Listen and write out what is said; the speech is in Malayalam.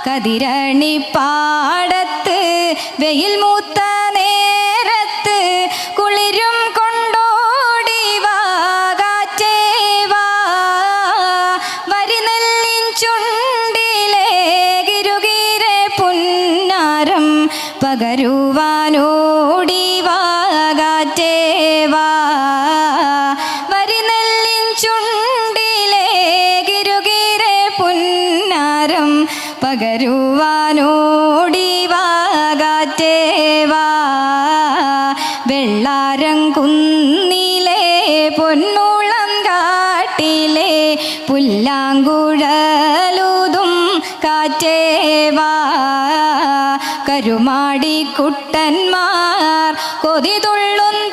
കതിരണി പാടത്ത് വെയിൽ മൂത്ത നേരത്ത് കുളിരും കൊണ്ടോടി വാ കാറ്റേ വാ. വരിനെല്ലിൻ ചുണ്ടിലെ ഗിരുഗീരെ പുന്നാരം പകരുവാനോടി വാ കാറ്റേ വാ. വരിനെല്ലിൻ ചുണ്ടിലെ ഗിരുഗീരെ പുന്നാരം പകരുവാനോടി വാ കാറ്റേ വാ. വെള്ളാരം കുന്നിലെ പൊന്മുളം കാട്ടിലെ പുല്ലാങ്കുഴലൂതും കാറ്റേ വാ. കരുമാടി കുട്ടന്മാർ കൊതി തുള്ളുന്ന